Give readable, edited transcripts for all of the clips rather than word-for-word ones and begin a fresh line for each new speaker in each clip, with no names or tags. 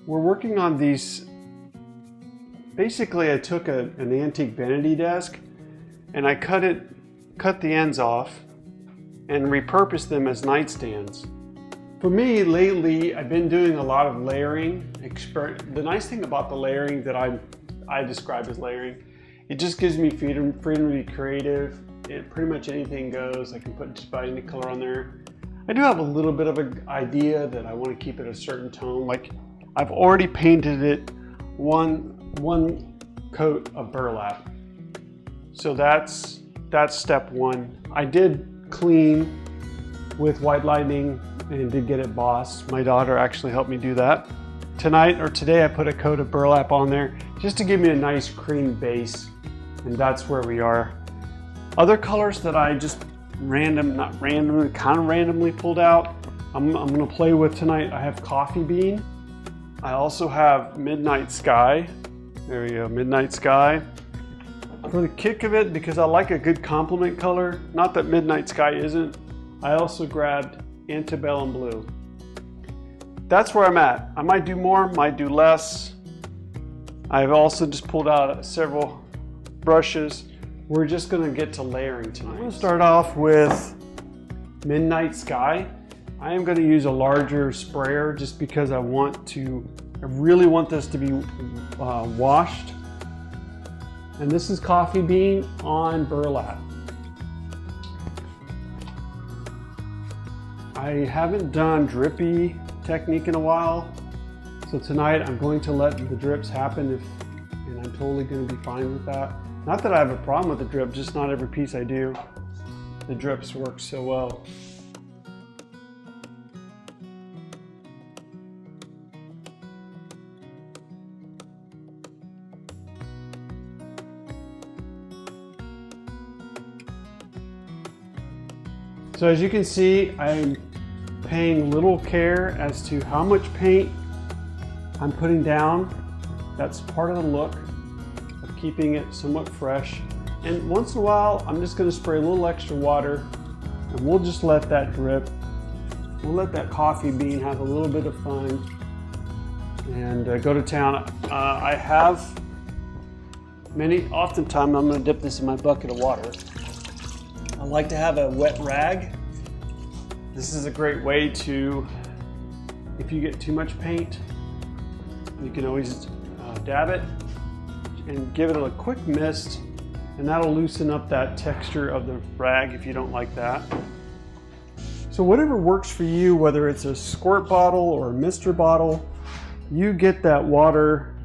we're working on these. Basically, I took an antique vanity desk and I cut the ends off and repurposed them as nightstands. For me, lately, I've been doing a lot of layering. The nice thing about the layering that I describe as layering, it just gives me freedom to be creative. Pretty much anything goes. I can put just about any color on there. I do have a little bit of an idea that I want to keep it a certain tone. Like I've already painted it one coat of burlap. So that's step one. I did clean with white lightning and did get it bossed. My daughter actually helped me do that. Today I put a coat of burlap on there just to give me a nice cream base, and that's where we are. Other colors that I just kind of randomly pulled out, I'm gonna play with tonight. I have coffee bean. I also have midnight sky. There we go, midnight sky. For the kick of it, because I like a good complement color, not that midnight sky isn't, I also grabbed Antebellum Blue. That's where I'm at. I might do more, might do less. I've also just pulled out several brushes. We're just gonna get to layering tonight. I'm gonna start off with Midnight Sky. I am gonna use a larger sprayer just because I really want this to be washed. And this is coffee bean on burlap. I haven't done drippy technique in a while, so tonight I'm going to let the drips happen and I'm totally going to be fine with that. Not that I have a problem with the drip, just not every piece I do. The drips work so well. So as you can see, I'm paying little care as to how much paint I'm putting down. That's part of the look of keeping it somewhat fresh. And once in a while, I'm just gonna spray a little extra water and we'll just let that drip. We'll let that coffee bean have a little bit of fun and go to town. I have oftentimes I'm gonna dip this in my bucket of water. I like to have a wet rag. This is a great way to, if you get too much paint, you can always dab it and give it a quick mist, and that'll loosen up that texture of the rag if you don't like that. So whatever works for you, whether it's a squirt bottle or a mister bottle, you get that water.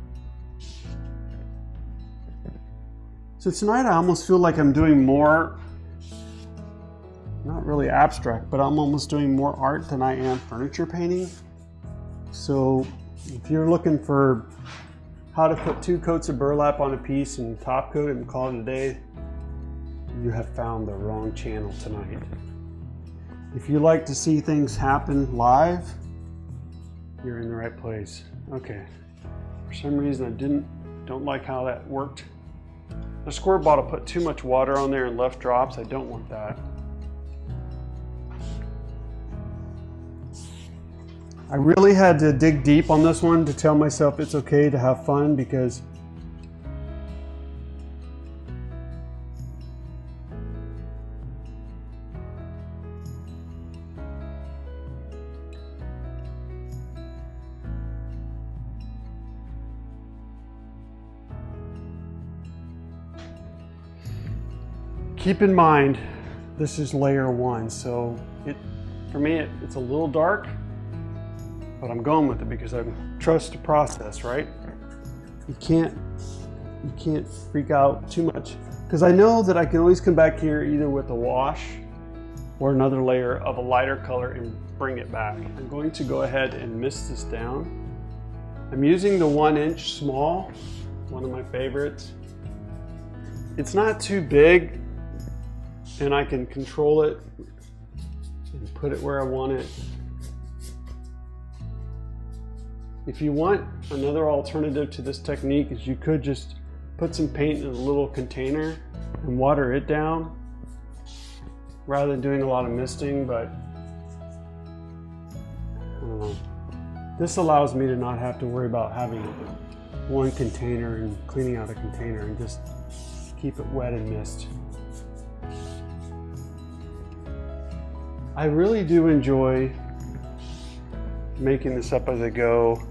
So tonight I almost feel like I'm doing more, not really abstract, but I'm almost doing more art than I am furniture painting. So if you're looking for how to put 2 coats of burlap on a piece and top coat it and call it a day, you have found the wrong channel tonight. If you like to see things happen live, you're in the right place. Okay, for some reason I don't like how that worked. The squirt bottle put too much water on there and left drops. I don't want that. I really had to dig deep on this one to tell myself it's okay to have fun, because keep in mind this is layer 1, so for me it's a little dark. But I'm going with it because I trust the process, right? You can't freak out too much, because I know that I can always come back here either with a wash or another layer of a lighter color and bring it back. I'm going to go ahead and mist this down. I'm using the 1-inch small, one of my favorites. It's not too big and I can control it and put it where I want it. If you want, another alternative to this technique is you could just put some paint in a little container and water it down rather than doing a lot of misting, but I don't know. This allows me to not have to worry about having one container and cleaning out a container and just keep it wet and mist. I really do enjoy making this up as I go.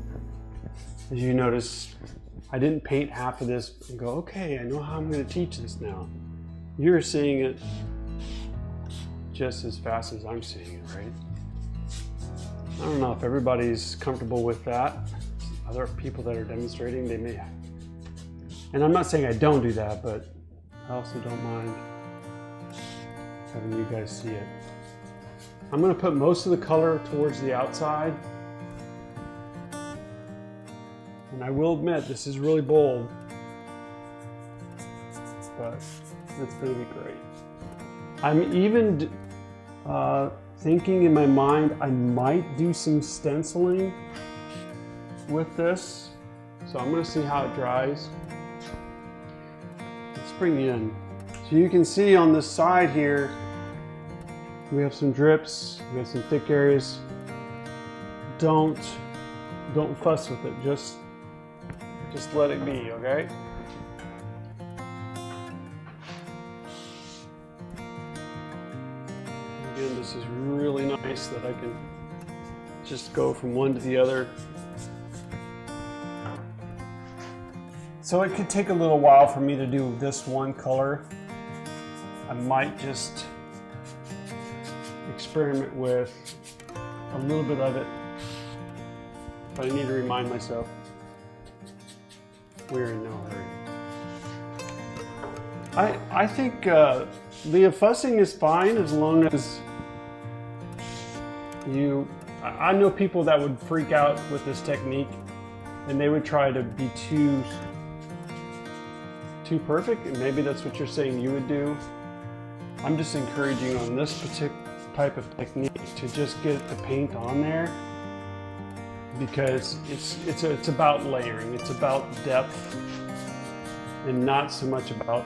As you notice, I didn't paint half of this and go, okay, I know how I'm going to teach this now. You're seeing it just as fast as I'm seeing it, right? I don't know if everybody's comfortable with that. Other people that are demonstrating, they may have. And I'm not saying I don't do that, but I also don't mind having you guys see it. I'm going to put most of the color towards the outside. And I will admit, this is really bold, but it's going to be great. I'm even thinking in my mind, I might do some stenciling with this. So I'm going to see how it dries. Let's bring it in. So you can see on this side here, we have some drips, we have some thick areas. Don't fuss with it. Just let it be, okay? Again, this is really nice that I can just go from one to the other. So it could take a little while for me to do this one color. I might just experiment with a little bit of it, but I need to remind myself we're in no hurry. I think the fussing is fine as long as you, I know people that would freak out with this technique and they would try to be too perfect, and maybe that's what you're saying you would do. I'm just encouraging on this particular type of technique to just get the paint on there, because it's about layering, it's about depth, and not so much about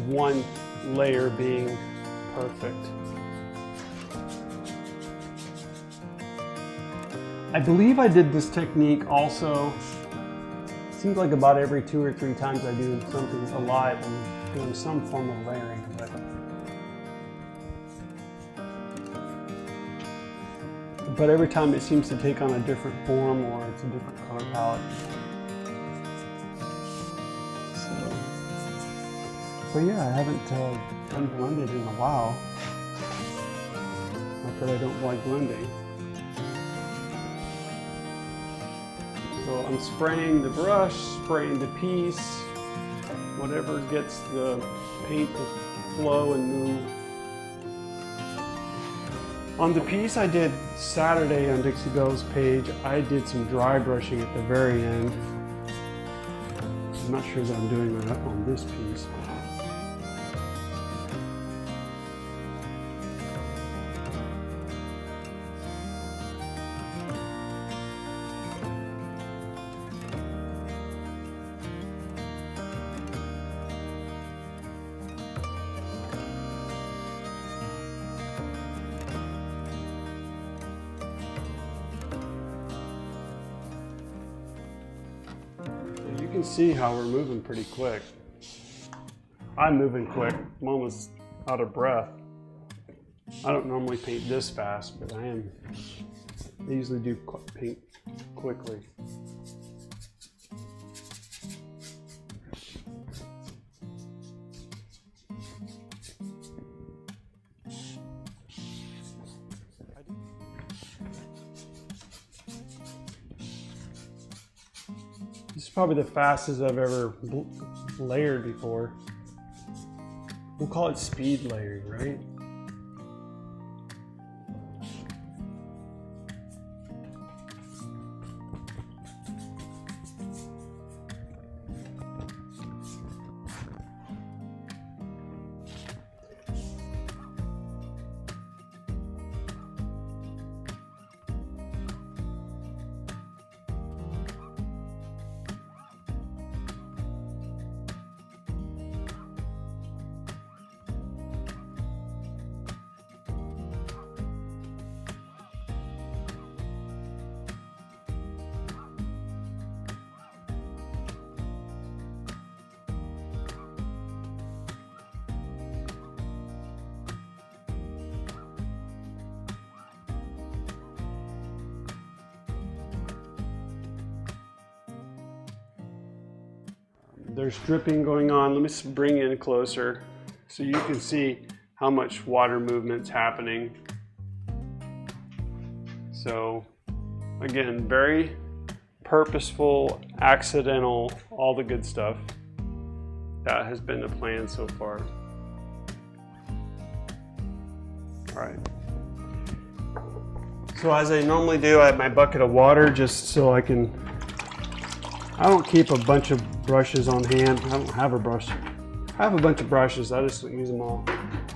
one layer being perfect. I believe I did this technique also, seems like about every 2 or 3 times I do something alive, I'm doing some form of layering. But every time it seems to take on a different form or it's a different color palette. So yeah, I haven't done blended in a while. Not that I don't like blending. So I'm spraying the brush, spraying the piece, whatever gets the paint to flow and move. On the piece I did Saturday on Dixie Belle's page, I did some dry brushing at the very end. I'm not sure that I'm doing that on this piece. You can see how we're moving pretty quick. I'm moving quick. I'm almost out of breath. I don't normally paint this fast, but I usually do paint quickly. This is probably the fastest I've ever layered before. We'll call it speed layering, right? There's dripping going on. Let me bring in closer so you can see how much water movement's happening. So again, very purposeful, accidental, all the good stuff. That has been the plan so far. All right. So as I normally do, I have my bucket of water just so I don't keep a bunch of brushes on hand. I don't have a brush. I have a bunch of brushes, I just don't use them all.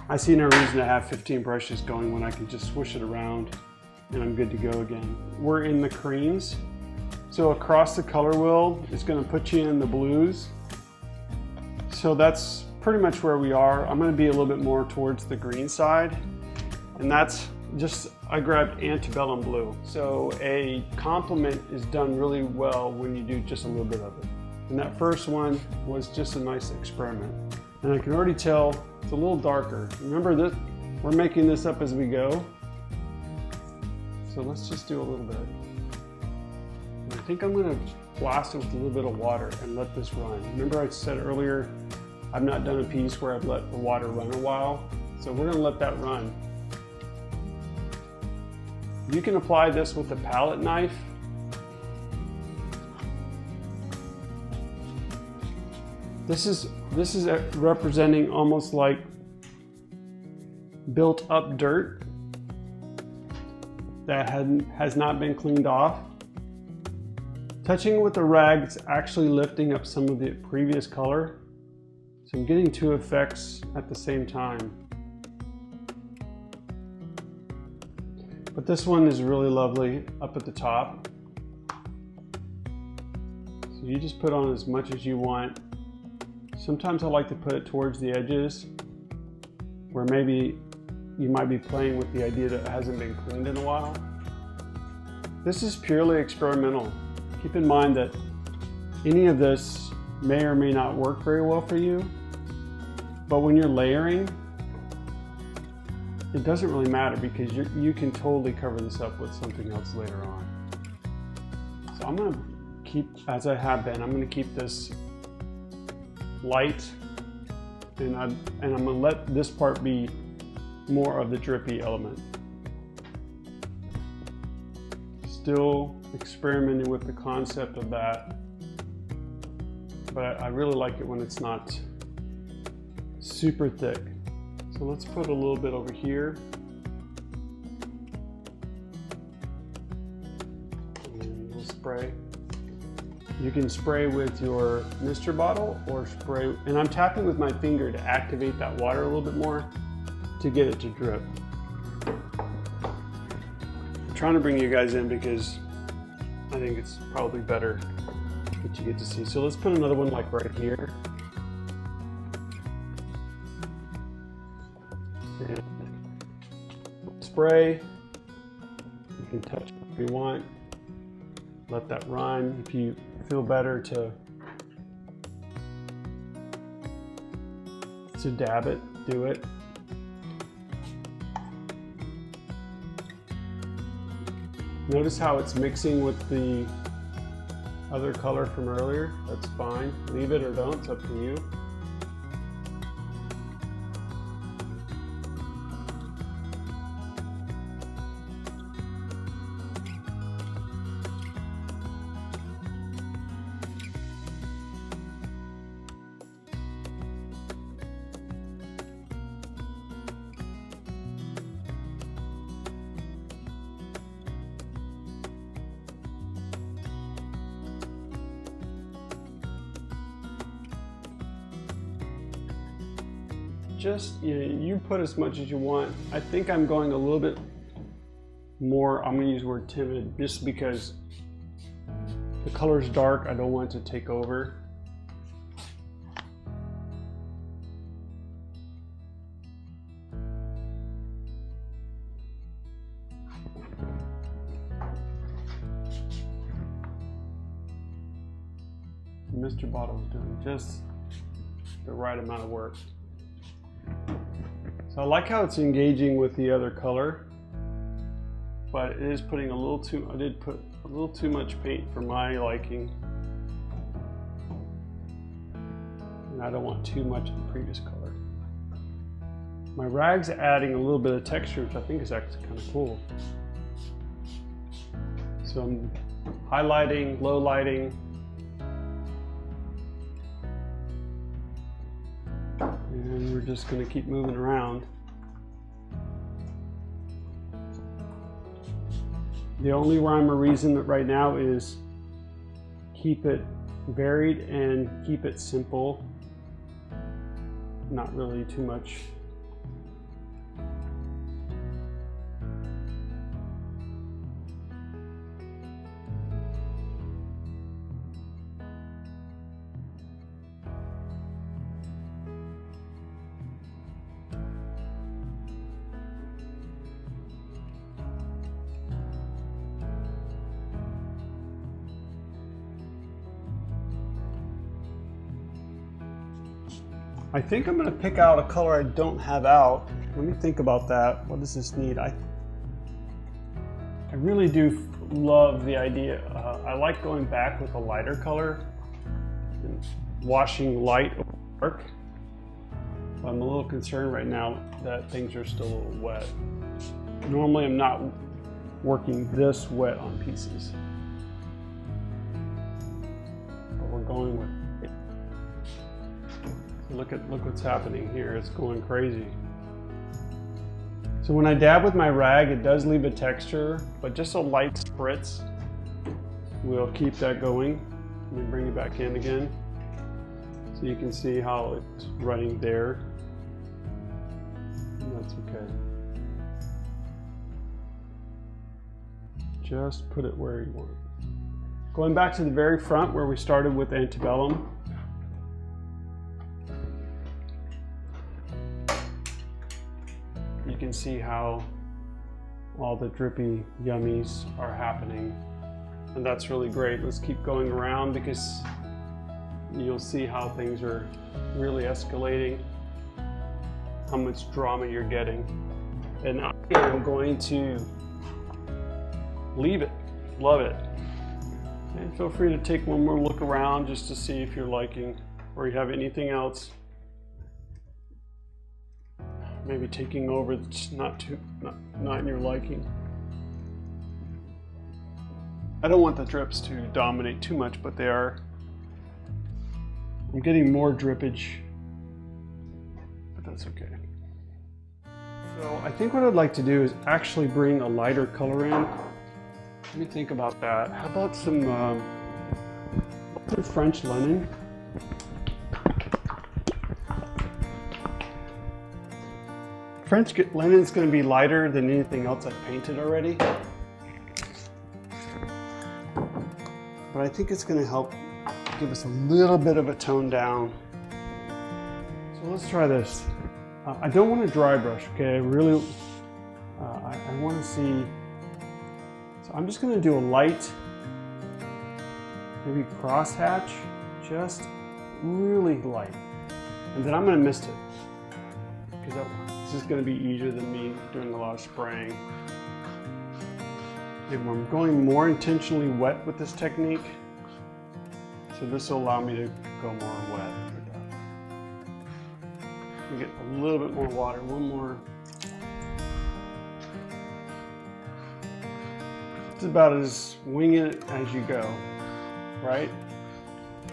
I see no reason to have 15 brushes going when I can just swish it around and I'm good to go again. We're in the creams. So across the color wheel, it's gonna put you in the blues. So that's pretty much where we are. I'm gonna be a little bit more towards the green side. And that's just, I grabbed Antebellum Blue. So a complement is done really well when you do just a little bit of it. And that first one was just a nice experiment. And I can already tell it's a little darker. Remember this, we're making this up as we go. So let's just do a little bit. And I think I'm gonna blast it with a little bit of water and let this run. Remember I said earlier, I've not done a piece where I've let the water run a while. So we're gonna let that run. You can apply this with a palette knife. This is representing almost like built up dirt that has not been cleaned off. Touching with the rag, it's actually lifting up some of the previous color. So I'm getting two effects at the same time. But this one is really lovely up at the top. So you just put on as much as you want. Sometimes I like to put it towards the edges where maybe you might be playing with the idea that it hasn't been cleaned in a while. This is purely experimental. Keep in mind that any of this may or may not work very well for you, but when you're layering, it doesn't really matter because you can totally cover this up with something else later on. So I'm gonna keep, as I have been, I'm gonna keep this light and I'm gonna let this part be more of the drippy element. Still experimenting with the concept of that, but I really like it when it's not super thick. So let's put a little bit over here. And we'll spray. You can spray with your mister bottle or spray, and I'm tapping with my finger to activate that water a little bit more to get it to drip. I'm trying to bring you guys in because I think it's probably better that you get to see. So let's put another one like right here. And spray. You can touch it if you want. Let that run. If you feel better to dab it, do it. Notice how it's mixing with the other color from earlier. That's fine. Leave it or don't, it's up to you. Just, you put as much as you want. I think I'm going a little bit more, I'm gonna use the word timid, just because the color's dark, I don't want it to take over. Mr. Bottle's doing just the right amount of work. So I like how it's engaging with the other color, but it is putting a little too, I did put a little too much paint for my liking. and I don't want too much of the previous color. My rag's adding a little bit of texture, which I think is actually kind of cool. So I'm highlighting, low lighting, and we're just going to keep moving around. The only rhyme or reason right now is keep it varied and keep it simple. Not really too much. I think I'm going to pick out a color I don't have out. Let me think about that. What does this need? I really do love the idea. I like going back with a lighter color and washing light or dark. I'm a little concerned right now that things are still a little wet. Normally I'm not working this wet on pieces, but we're going with it. Look what's happening here. It's going crazy. So when I dab with my rag, it does leave a texture, but just a light spritz will keep that going. Let me bring it back in again so you can see how it's running there. And that's okay. Just put it where you want it. Going back to the very front where we started with Antebellum. You can see how all the drippy yummies are happening, and that's really great. Let's keep going around because you'll see how things are really escalating, how much drama you're getting. And I am going to leave it, love it. And feel free to take one more look around just to see if you're liking or you have anything else maybe taking over that's not in your liking. I don't want the drips to dominate too much, but they are. I'm getting more drippage, but that's okay. So I think what I'd like to do is actually bring a lighter color in. Let me think about that. How about some French linen? French linen is going to be lighter than anything else I've painted already. But I think it's going to help give us a little bit of a tone down. So let's try this. I don't want to dry brush, okay? I really, I want to see. So I'm just going to do a light, maybe crosshatch, just really light. And then I'm going to mist it. Because this is going to be easier than me doing a lot of spraying. And I'm going more intentionally wet with this technique. So this will allow me to go more wet with that. And get a little bit more water, one more. It's about as winging it as you go, right?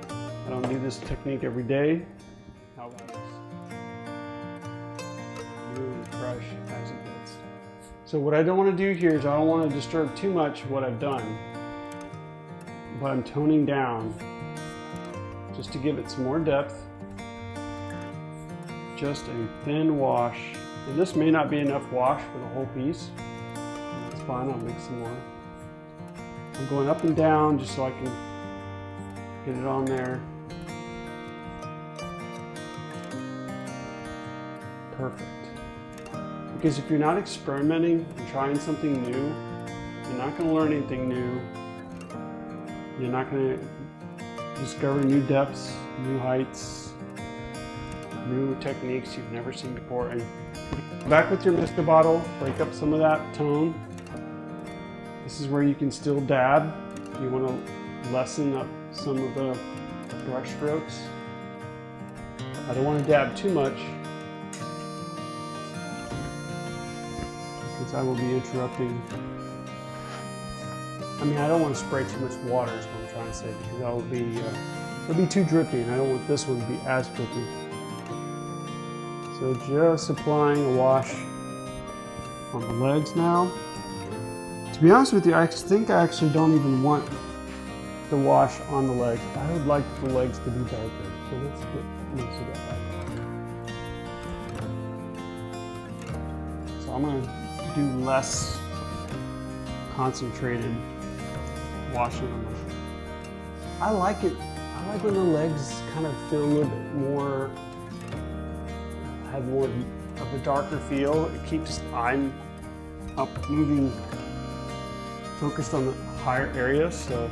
I don't do this technique every day. How about this? Really fresh as it gets. So what I don't want to do here is I don't want to disturb too much what I've done, but I'm toning down just to give it some more depth. Just a thin wash, and this may not be enough wash for the whole piece. That's fine, I'll make some more. I'm going up and down just so I can get it on there. Perfect. Because if you're not experimenting and trying something new, you're not going to learn anything new. You're not going to discover new depths, new heights, new techniques you've never seen before. And back with your mister bottle, break up some of that tone. This is where you can still dab. You want to lessen up some of the brush strokes. I don't want to dab too much because I will be interrupting. I mean, I don't want to spray too much water is what I'm trying to say, because that will be it'll be too drippy, and I don't want this one to be as drippy. So just applying a wash on the legs now. To be honest with you, I think I actually don't even want the wash on the legs. I would like the legs to be darker. So let's get most of that out. So I'm going to do less concentrated washing on them. I like it. I like when the legs kind of feel a little bit more, have more of a darker feel. It keeps I'm up moving, focused on the higher areas. So,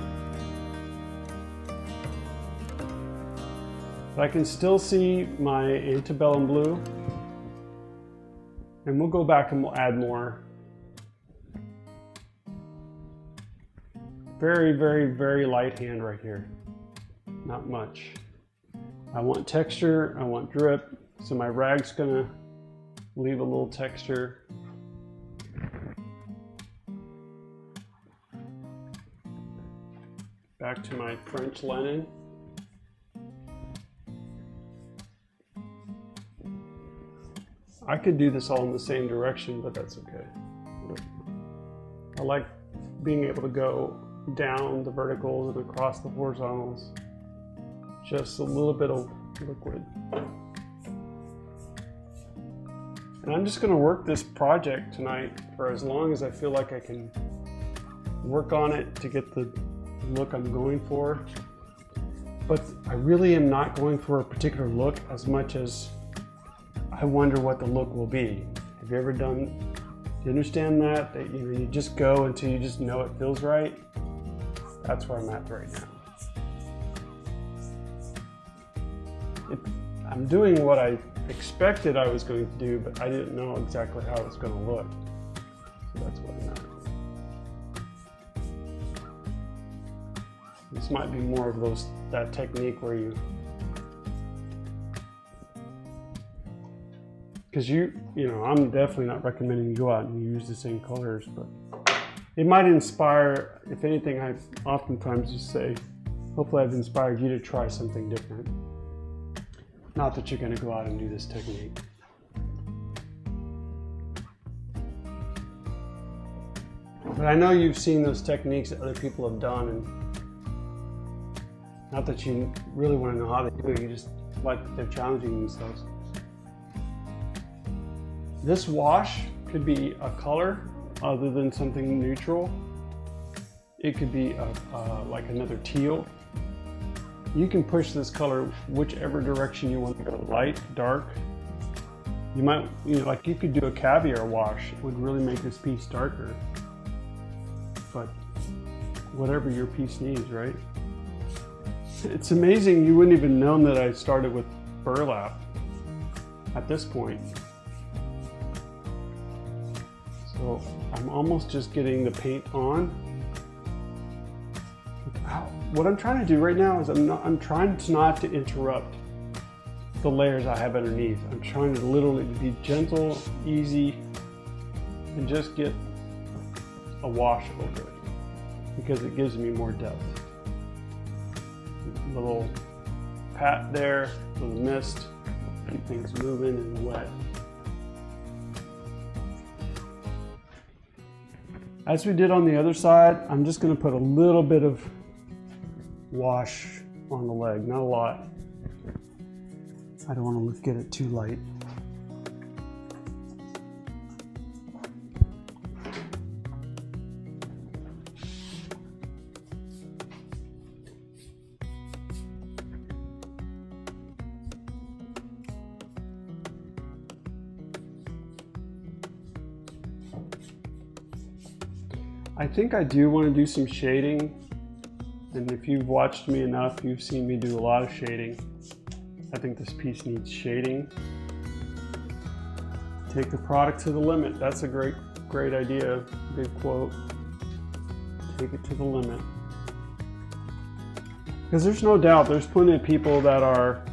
but I can still see my Antebellum Blue, and we'll go back and we'll add more. Very, very, very light hand right here. Not much. I want texture, I want drip, so my rag's gonna leave a little texture. Back to my French linen. I could do this all in the same direction, but that's okay. I like being able to go down the verticals and across the horizontals. Just a little bit of liquid. And I'm just going to work this project tonight for as long as I feel like I can work on it to get the look I'm going for. But I really am not going for a particular look as much as I wonder what the look will be. Have you ever done, do you understand that? That you just go until you just know it feels right? That's where I'm at right now. I'm doing what I expected I was going to do, but I didn't know exactly how it was going to look. So that's what I'm at. This might be more of that technique where you, because you know, I'm definitely not recommending you go out and use the same colors, but it might inspire, if anything, I oftentimes just say, hopefully I've inspired you to try something different. Not that you're going to go out and do this technique. But I know you've seen those techniques that other people have done, and not that you really want to know how they do it, you just like that they're challenging themselves. This wash could be a color other than something neutral. It could be like another teal. You can push this color whichever direction you want to go, light, dark. You might, like you could do a caviar wash. It would really make this piece darker. But whatever your piece needs, right? It's amazing you wouldn't even known that I started with burlap at this point. So I'm almost just getting the paint on. What I'm trying to do right now is I'm trying not to interrupt the layers I have underneath. I'm trying to literally be gentle, easy, and just get a wash over it because it gives me more depth. A little pat there with the mist, keep things moving and wet. As we did on the other side, I'm just going to put a little bit of wash on the leg, not a lot. I don't want to get it too light. I think I do want to do some shading. And if you've watched me enough, you've seen me do a lot of shading. I think this piece needs shading. Take the product to the limit. That's a great idea. Good quote. Take it to the limit. Because there's no doubt, there's plenty of people that are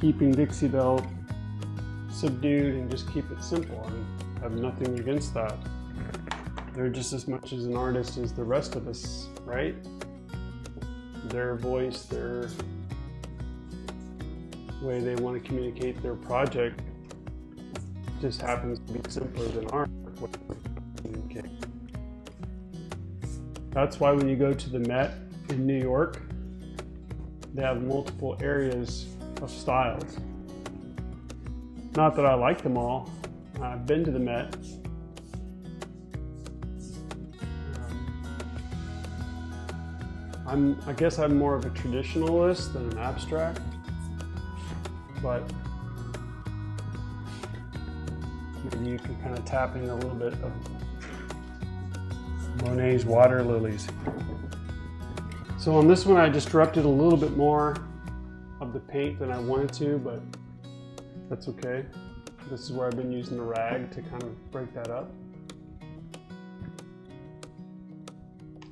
keeping Dixie Belle subdued and just keep it simple. I have nothing against that. They're just as much as an artist as the rest of us, right? Their voice, their way they want to communicate their project just happens to be simpler than ours. That's why when you go to the Met in New York, they have multiple areas of styles. Not that I like them all. I've been to the Met. I guess I'm more of a traditionalist than an abstract, but maybe you can kind of tap in a little bit of Monet's water lilies. So on this one, I disrupted a little bit more of the paint than I wanted to, but that's okay. This is where I've been using the rag to kind of break that up.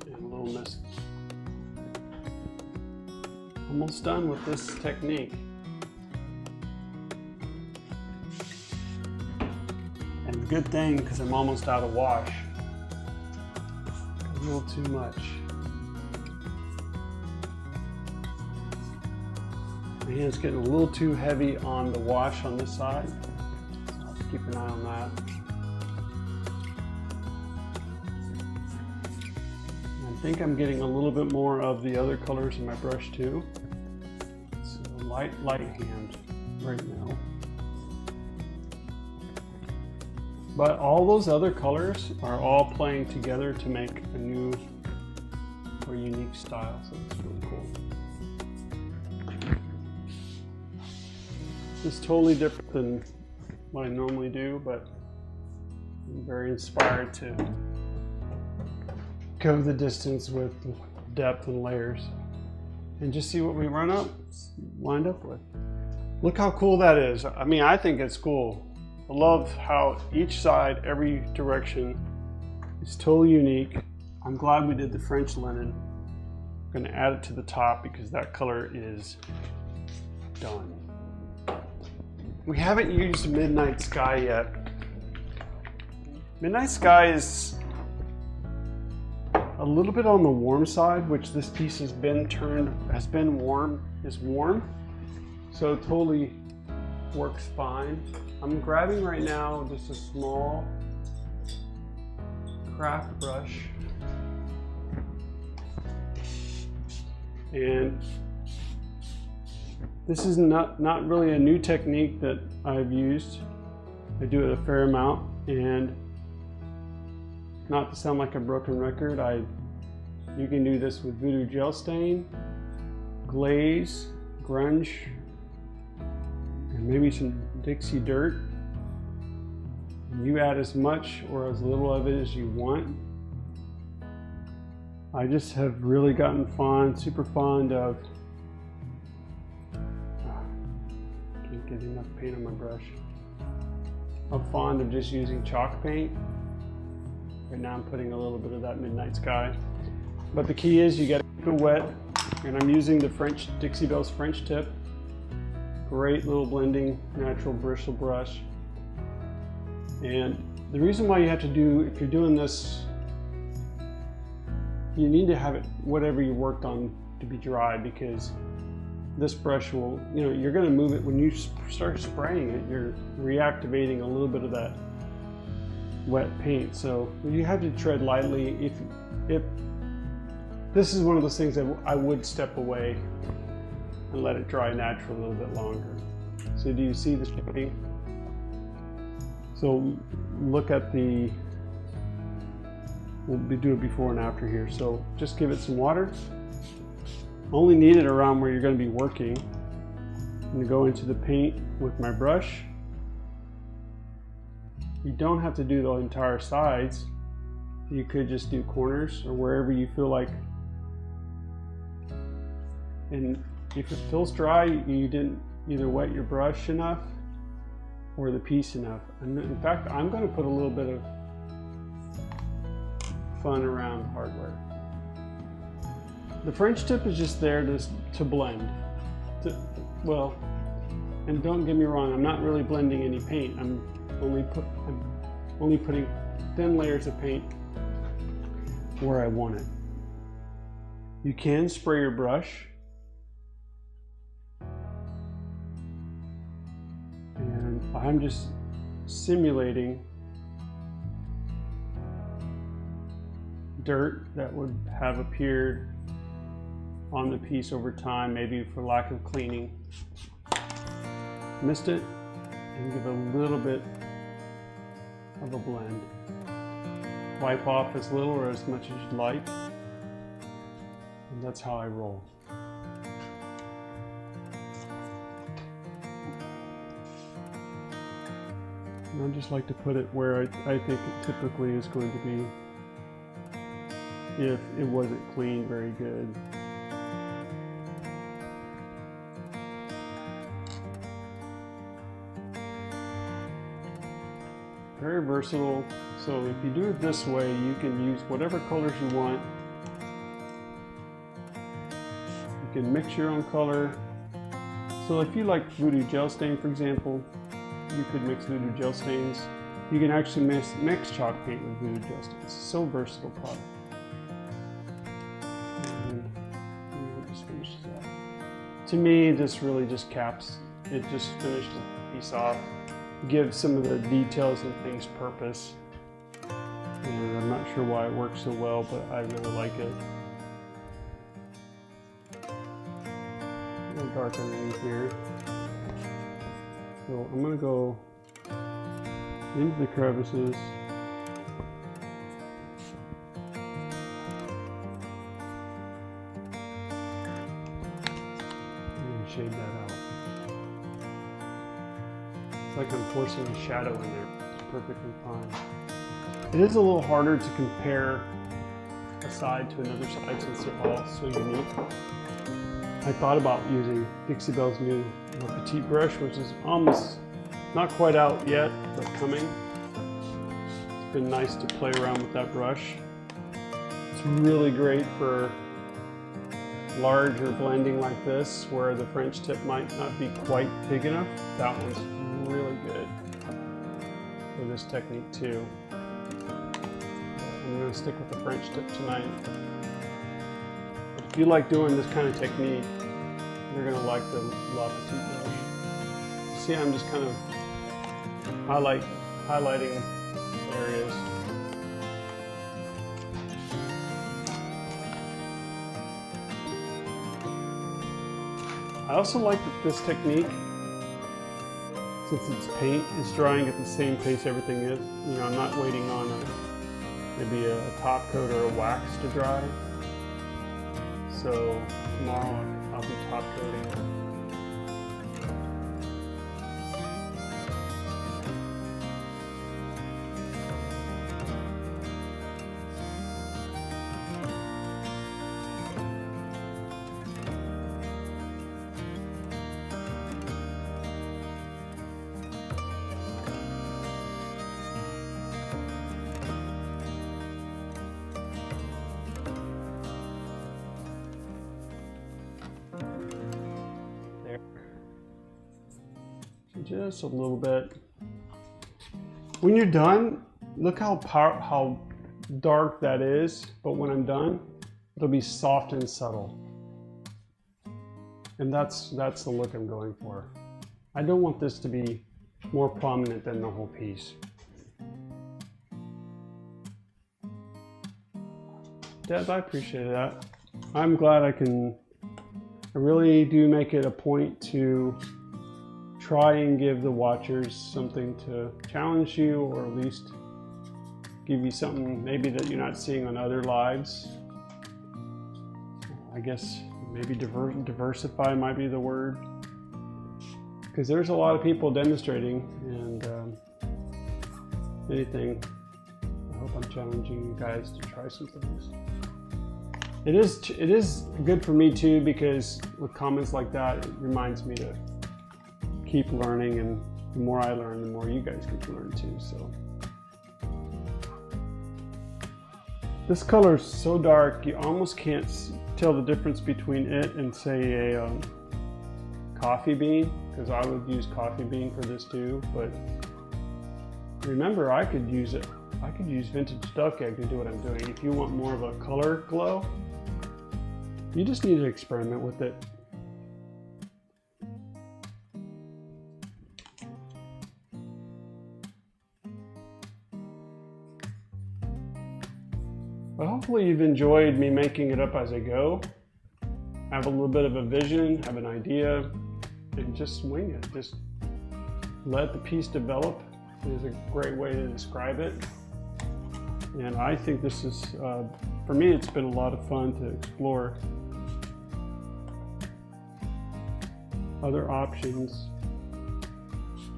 And a little mist. Almost done with this technique. And the good thing, because I'm almost out of wash, a little too much. My hand's getting a little too heavy on the wash on this side, so I'll have to keep an eye on that. I think I'm getting a little bit more of the other colors in my brush too. It's a light hand right now. But all those other colors are all playing together to make a new or unique style, so it's really cool. It's totally different than what I normally do, but I'm very inspired to go the distance with depth and layers and just see what we wind up with. Look how cool that is. I mean, I think it's cool. I love how each side, every direction is totally unique. I'm glad we did the French linen. I'm gonna add it to the top because that color is done. We haven't used Midnight Sky yet. Midnight Sky is a little bit on the warm side, which this piece is warm, so it totally works fine. I'm grabbing right now just a small craft brush, and this is not really a new technique that I've used. I do it a fair amount, and not to sound like a broken record, you can do this with Voodoo Gel Stain, glaze, grunge, and maybe some Dixie Dirt. You add as much or as little of it as you want. I just have really gotten super fond of, can't get enough paint on my brush. I'm fond of just using chalk paint. Right now I'm putting a little bit of that Midnight Sky. But the key is you gotta keep it wet. And I'm using the Dixie Belle's French tip. Great little blending, natural bristle brush. And the reason why you have to if you're doing this, you need to have it, whatever you worked on, to be dry, because this brush will, you're gonna move it. When you start spraying it, you're reactivating a little bit of that wet paint. So you have to tread lightly. If this is one of those things that I would step away and let it dry naturally a little bit longer. So do you see the shading? So look at we'll do it before and after here. So just give it some water. Only need it around where you're going to be working. I'm going to go into the paint with my brush. You don't have to do the entire sides. You could just do corners or wherever you feel like. And if it feels dry, you didn't either wet your brush enough or the piece enough. And in fact, I'm going to put a little bit of fun around hardware. The French tip is just there to blend. And don't get me wrong, I'm not really blending any paint. I'm only putting thin layers of paint where I want it. You can spray your brush. And I'm just simulating dirt that would have appeared on the piece over time, maybe for lack of cleaning. Mist it and give a little bit of a blend. Wipe off as little or as much as you'd like. And that's how I roll. And I just like to put it where I think it typically is going to be if it wasn't cleaned very good. Very versatile, so if you do it this way, you can use whatever colors you want. You can mix your own color. So if you like voodoo gel stain, for example, you could mix voodoo gel stains. You can actually mix chalk paint with voodoo gel stains. It's so versatile product. And just finishes that. To me, this really just caps, it just finishes the piece off. Gives some of the details and things purpose. And I'm not sure why it works so well, but I really like it. A little dark underneath here. So I'm going to go into the crevices. And shade that out. It's like I'm forcing a shadow in there. It's perfectly fine. It is a little harder to compare a side to another side since they're all so unique. I thought about using Dixie Belle's new petite brush, which is almost not quite out yet, but coming. It's been nice to play around with that brush. It's really great for larger blending like this, where the French tip might not be quite big enough. That one's really good for this technique too. I'm going to stick with the French tip tonight. If you like doing this kind of technique, you're going to like the La Petite brush. You see, I'm just kind of highlighting areas. I also like that this technique, since it's paint, is drying at the same pace everything is. You know, I'm not waiting on maybe a top coat or a wax to dry. So tomorrow I'll be top coating. Just a little bit. When you're done, look how dark that is, but when I'm done, it'll be soft and subtle. And that's the look I'm going for. I don't want this to be more prominent than the whole piece. Deb, I appreciate that. I'm glad I really do make it a point to try and give the watchers something to challenge you, or at least give you something maybe that you're not seeing on other lives. I guess maybe diversify might be the word, because there's a lot of people demonstrating, and anything, I hope I'm challenging you guys to try some things. It is good for me too, because with comments like that, it reminds me to keep learning, and the more I learn, the more you guys get to learn too. So this color is so dark you almost can't tell the difference between it and say a coffee bean, because I would use coffee bean for this too, but remember I could use vintage duck egg to do what I'm doing. If you want more of a color glow, you just need to experiment with it. But hopefully you've enjoyed me making it up as I go. Have a little bit of a vision, have an idea, and just wing it. Just let the piece develop is a great way to describe it. And I think this is, for me, it's been a lot of fun to explore other options.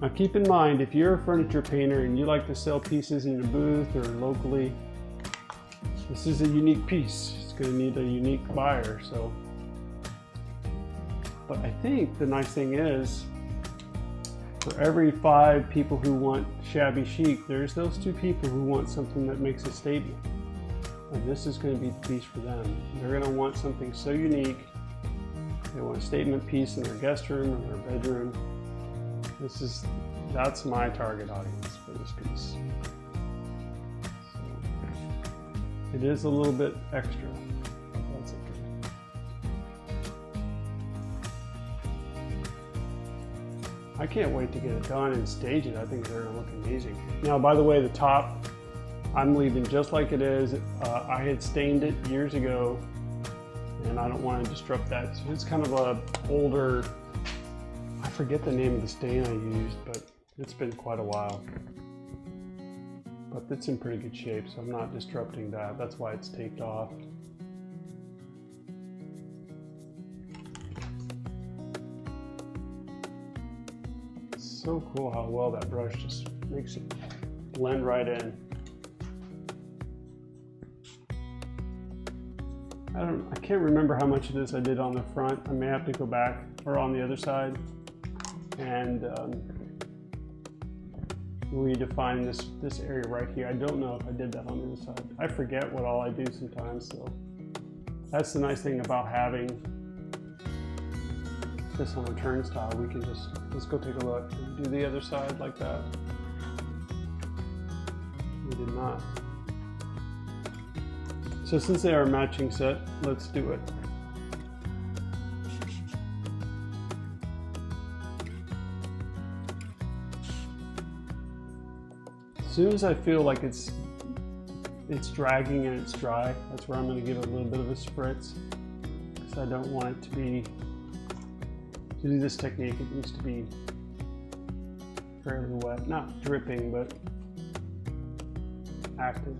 Now keep in mind, if you're a furniture painter and you like to sell pieces in your booth or locally, this is a unique piece. It's going to need a unique buyer. So, but I think the nice thing is, for every 5 people who want shabby chic, there's those 2 people who want something that makes a statement. And this is going to be the piece for them. They're going to want something so unique. They want a statement piece in their guest room or their bedroom. That's my target audience for this piece. So, it is a little bit extra. That's okay. I can't wait to get it done and stage it. I think they're gonna look amazing. Now, by the way, the top, I'm leaving just like it is. I had stained it years ago, and I don't want to disrupt that. So it's kind of a older, I forget the name of the stain I used, but it's been quite a while. But it's in pretty good shape, so I'm not disrupting that. That's why it's taped off. It's so cool how well that brush just makes it blend right in. I can't remember how much of this I did on the front. I may have to go back, or on the other side, and redefine this area right here. I don't know if I did that on the other side. I forget what all I do sometimes, so that's the nice thing about having this on a turnstile. We can just, let's go take a look. Do the other side like that. We did not. So since they are a matching set, let's do it. As soon as I feel like it's dragging and it's dry, that's where I'm going to give it a little bit of a spritz, because I don't want it to be, to do this technique, it needs to be fairly wet, not dripping, but active.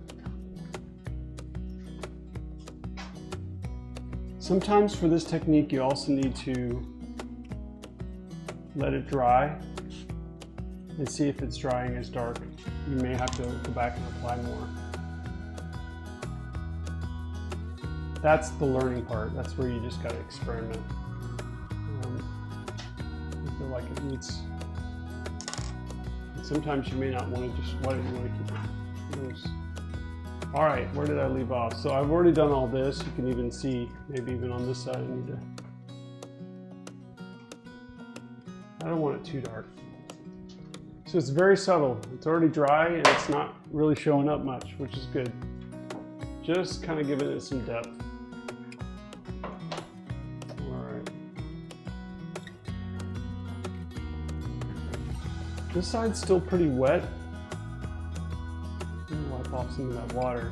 Sometimes for this technique, you also need to let it dry and see if it's drying as dark. You may have to go back and apply more. That's the learning part. That's where you just got to experiment. I feel like it needs, and sometimes you may not want to just wet it, you want to keep it loose. All right, where did I leave off? So I've already done all this. You can even see, maybe even on this side, I need to, I don't want it too dark. So it's very subtle. It's already dry and it's not really showing up much, which is good. Just kind of giving it some depth. All right. This side's still pretty wet. Wipe off some of that water.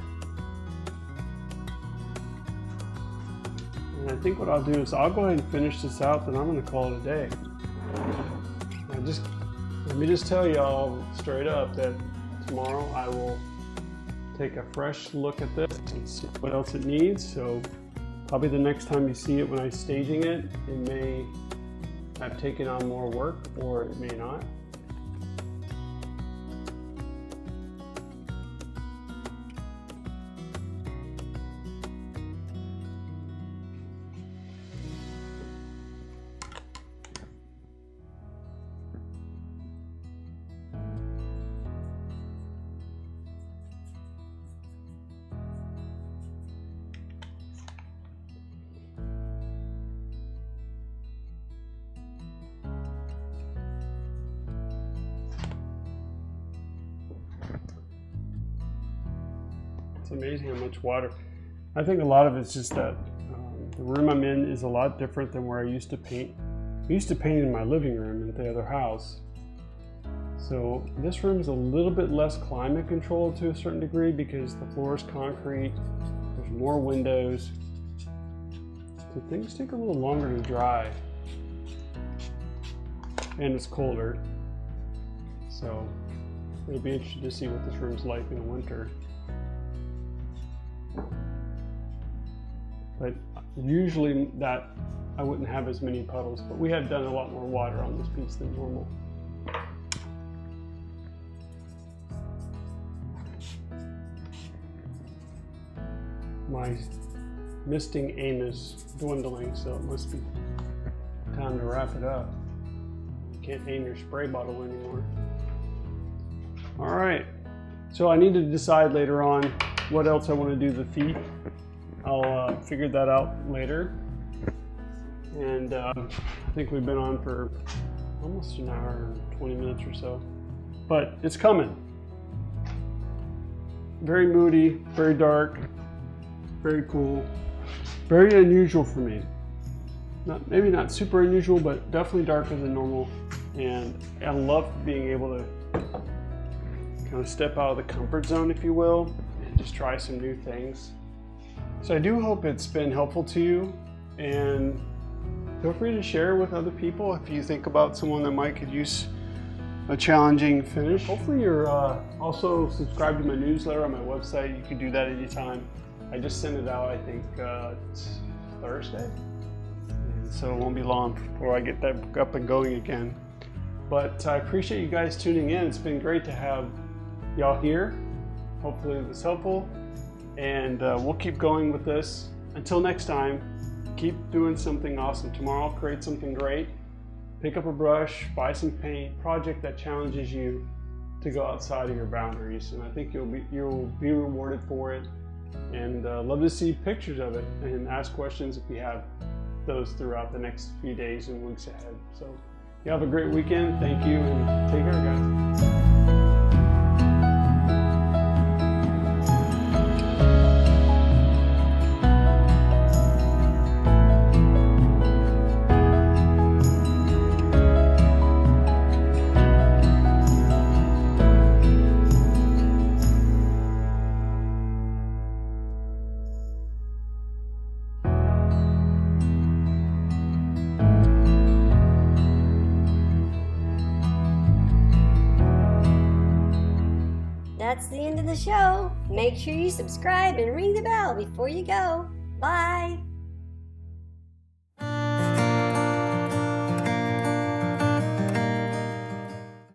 And I think what I'll do is I'll go ahead and finish this out, then I'm going to call it a day. Let me just tell y'all straight up that tomorrow I will take a fresh look at this and see what else it needs. So probably the next time you see it when I'm staging it, it may have taken on more work or it may not. It's amazing how much water. I think a lot of it's just that the room I'm in is a lot different than where I used to paint. I used to paint in my living room at the other house. So this room is a little bit less climate controlled to a certain degree because the floor is concrete, there's more windows. So things take a little longer to dry. And it's colder. So it'll be interesting to see what this room's like in the winter. But usually that I wouldn't have as many puddles, but we have done a lot more water on this piece than normal. My misting aim is dwindling, so it must be time to wrap it up. You can't aim your spray bottle anymore. All right, so I need to decide later on what else I want to do the feet. I'll figure that out later. And I think we've been on for almost an hour and 20 minutes or so, but it's coming. Very moody, very dark, very cool, very unusual for me. Maybe not super unusual, but definitely darker than normal. And I love being able to kind of step out of the comfort zone, if you will, and just try some new things. So I do hope it's been helpful to you, and feel free to share with other people if you think about someone that might could use a challenging finish. Hopefully you're also subscribed to my newsletter on my website. You can do that anytime. I just sent it out, I think it's Thursday. And so it won't be long before I get that up and going again. But I appreciate you guys tuning in. It's been great to have y'all here. Hopefully it was helpful. And we'll keep going with this. Until next time, keep doing something awesome. Tomorrow, create something great. Pick up a brush, buy some paint, project that challenges you to go outside of your boundaries. And I think you'll be rewarded for it. And love to see pictures of it and ask questions if you have those throughout the next few days and weeks ahead. So you have a great weekend. Thank you and take care, guys.
That's the end of the show. Make sure you subscribe and ring the bell before you go. Bye.